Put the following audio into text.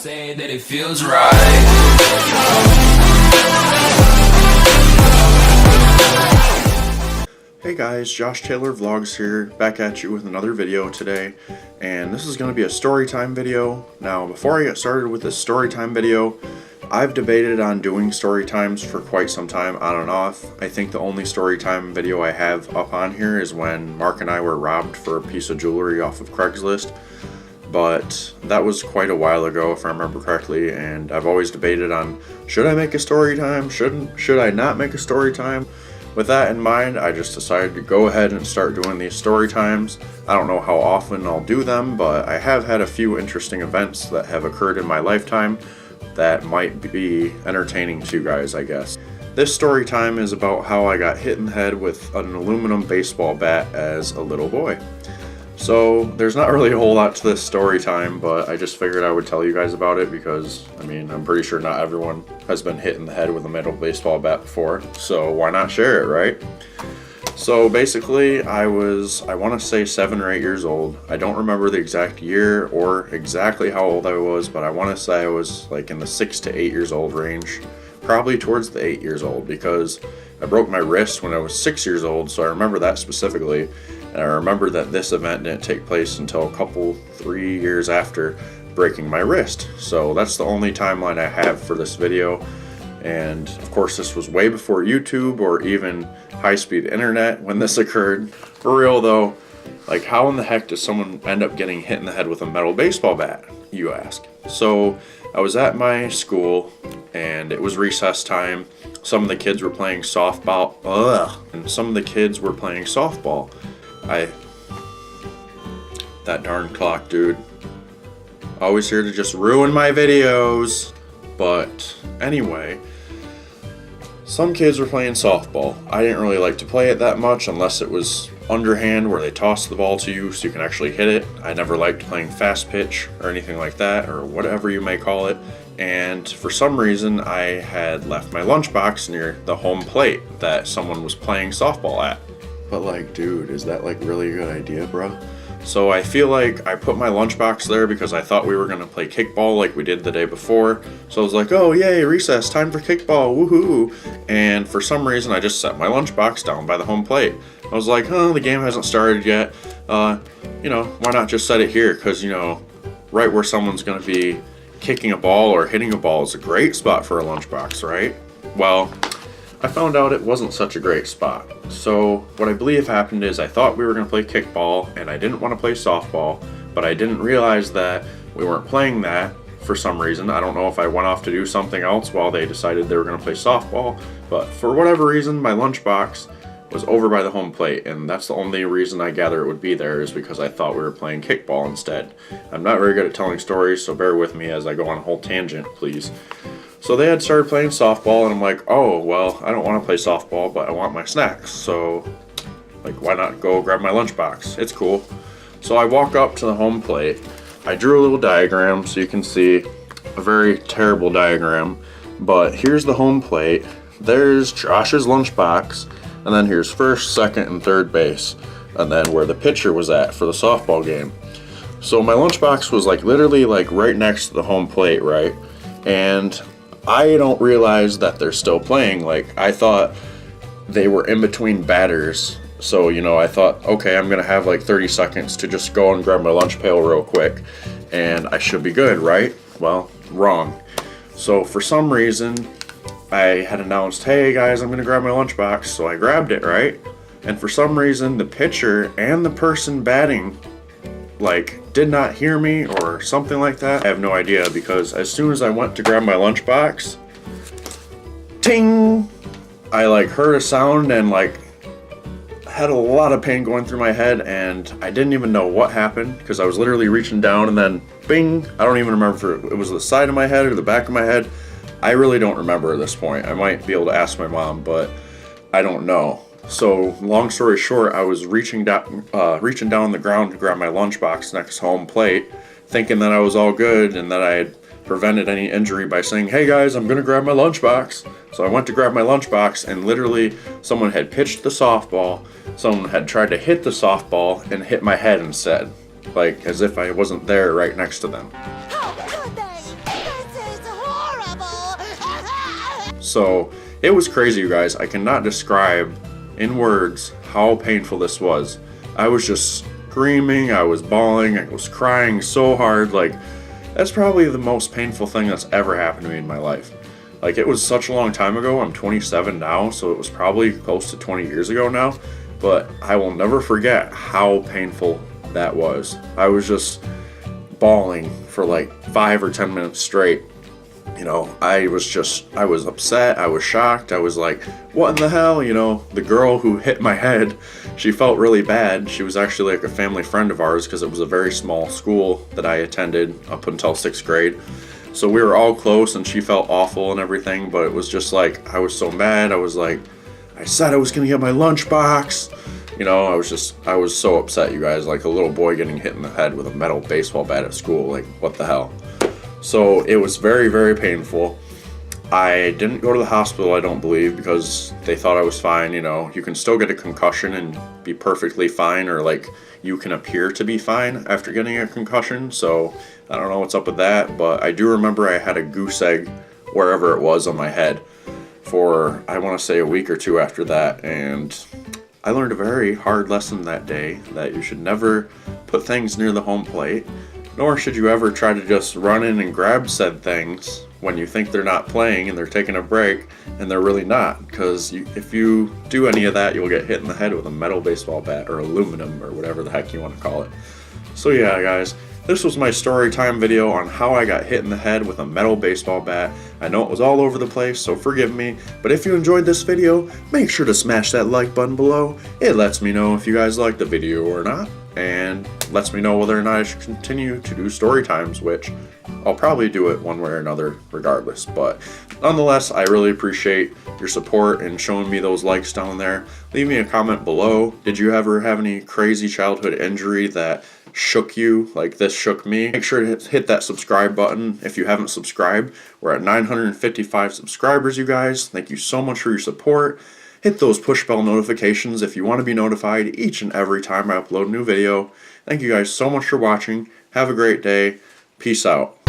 say that it feels right. Hey guys, Josh Taylor Vlogs here, back at you with another video today, and this is going to be a story time video. Now, before I get started with this story time video, I've debated on doing story times for quite some time, on and off. I think the only story time video I have up on here is when Mark and I were robbed for a piece of jewelry off of Craigslist, but that was quite a while ago if I remember correctly, and I've always debated on should I make a story time, should I not make a story time. With that in mind, I just decided to go ahead and start doing these story times. I don't know how often I'll do them, but I have had a few interesting events that have occurred in my lifetime that might be entertaining to you guys, I guess. This story time is about how I got hit in the head with an aluminum baseball bat as a little boy. So there's not really a whole lot to this story time, but I just figured I would tell you guys about it because, I mean, I'm pretty sure not everyone has been hit in the head with a metal baseball bat before, so why not share it, right? So basically, I want to say 7 or 8 years old. I don't remember the exact year or exactly how old I was, but I want to say I was like in the 6 to 8 years old range, probably towards the 8 years old, because I broke my wrist when I was 6 years old, so I remember that specifically. And I remember that this event didn't take place until a couple, 3 years after breaking my wrist. So that's the only timeline I have for this video. And of course, this was way before YouTube or even high-speed internet when this occurred. For real though, like how in the heck does someone end up getting hit in the head with a metal baseball bat, you ask? So I was at my school and it was recess time. Some of the kids were playing softball. That darn clock, dude. Always here to just ruin my videos. But anyway, some kids were playing softball. I didn't really like to play it that much unless it was underhand where they toss the ball to you so you can actually hit it. I never liked playing fast pitch or anything like that, or whatever you may call it. And for some reason, I had left my lunchbox near the home plate that someone was playing softball at. But like, dude, is that like really a good idea, bro? So I feel like I put my lunchbox there because I thought we were gonna play kickball like we did the day before. So I was like, oh yay, recess, time for kickball, woohoo! And for some reason, I just set my lunchbox down by the home plate. I was like, the game hasn't started yet. Why not just set it here? Because, right where someone's gonna be kicking a ball or hitting a ball is a great spot for a lunchbox, right? Well, I found out it wasn't such a great spot. So what I believe happened is I thought we were going to play kickball and I didn't want to play softball, but I didn't realize that we weren't playing that for some reason. I don't know if I went off to do something else while they decided they were going to play softball, but for whatever reason my lunchbox was over by the home plate, and that's the only reason I gather it would be there is because I thought we were playing kickball instead. I'm not very good at telling stories, so bear with me as I go on a whole tangent, please. So they had started playing softball, and I'm like, oh, well, I don't want to play softball, but I want my snacks. So, like, why not go grab my lunchbox? It's cool. So I walk up to the home plate. I drew a little diagram so you can see a very terrible diagram. But here's the home plate. There's Josh's lunchbox. And then here's first, second, and third base. And then where the pitcher was at for the softball game. So my lunchbox was like literally like right next to the home plate, right? And I don't realize that they're still playing. Like, I thought they were in between batters. So, I thought, okay, I'm going to have like 30 seconds to just go and grab my lunch pail real quick. And I should be good, right? Well, wrong. So for some reason, I had announced, hey guys, I'm going to grab my lunchbox. So I grabbed it, right? And for some reason, the pitcher and the person batting did not hear me or something like that. I have no idea, because as soon as I went to grab my lunchbox, ting! I heard a sound and had a lot of pain going through my head, and I didn't even know what happened because I was literally reaching down and then bing! I don't even remember if it was the side of my head or the back of my head. I really don't remember at this point. I might be able to ask my mom, but I don't know. So, long story short, I was reaching down on the ground to grab my lunchbox next to home plate, thinking that I was all good and that I had prevented any injury by saying, hey guys, I'm gonna grab my lunchbox. So I went to grab my lunchbox, and literally someone had pitched the softball, someone had tried to hit the softball and hit my head instead, as if I wasn't there right next to them. How could they? So it was crazy, you guys. I cannot describe in words how painful this was. I was just screaming, I was bawling, I was crying so hard. Like, that's probably the most painful thing that's ever happened to me in my life. Like, it was such a long time ago. I'm 27 now, so it was probably close to 20 years ago now. But I will never forget how painful that was. I was just bawling for like 5 or 10 minutes straight. You know, I was upset, I was shocked, I was like, what in the hell? You know, the girl who hit my head, she felt really bad. She was actually like a family friend of ours because it was a very small school that I attended up until 6th grade. So we were all close and she felt awful and everything, but it was just like, I was so mad. I was like, I said I was going to get my lunchbox. You know, I was so upset, you guys, like a little boy getting hit in the head with a metal baseball bat at school. Like, what the hell? So it was very, very painful. I didn't go to the hospital, I don't believe, because they thought I was fine. You know, you can still get a concussion and be perfectly fine, or like you can appear to be fine after getting a concussion. So I don't know what's up with that, but I do remember I had a goose egg wherever it was on my head for, I want to say, a week or two after that. And I learned a very hard lesson that day, that you should never put things near the home plate. Nor should you ever try to just run in and grab said things when you think they're not playing and they're taking a break and they're really not. Because if you do any of that, you'll get hit in the head with a metal baseball bat or aluminum or whatever the heck you want to call it. So yeah, guys, this was my story time video on how I got hit in the head with a metal baseball bat. I know it was all over the place, so forgive me. But if you enjoyed this video, make sure to smash that like button below. It lets me know if you guys liked the video or not, and lets me know whether or not I should continue to do story times, which I'll probably do it one way or another regardless. But nonetheless, I really appreciate your support and showing me those likes down there. Leave me a comment below. Did you ever have any crazy childhood injury that shook you like this shook me? Make sure to hit that subscribe button if you haven't subscribed. We're at 955 subscribers, you guys. Thank you so much for your support. Hit those push bell notifications if you want to be notified each and every time I upload a new video. Thank you guys so much for watching. Have a great day. Peace out.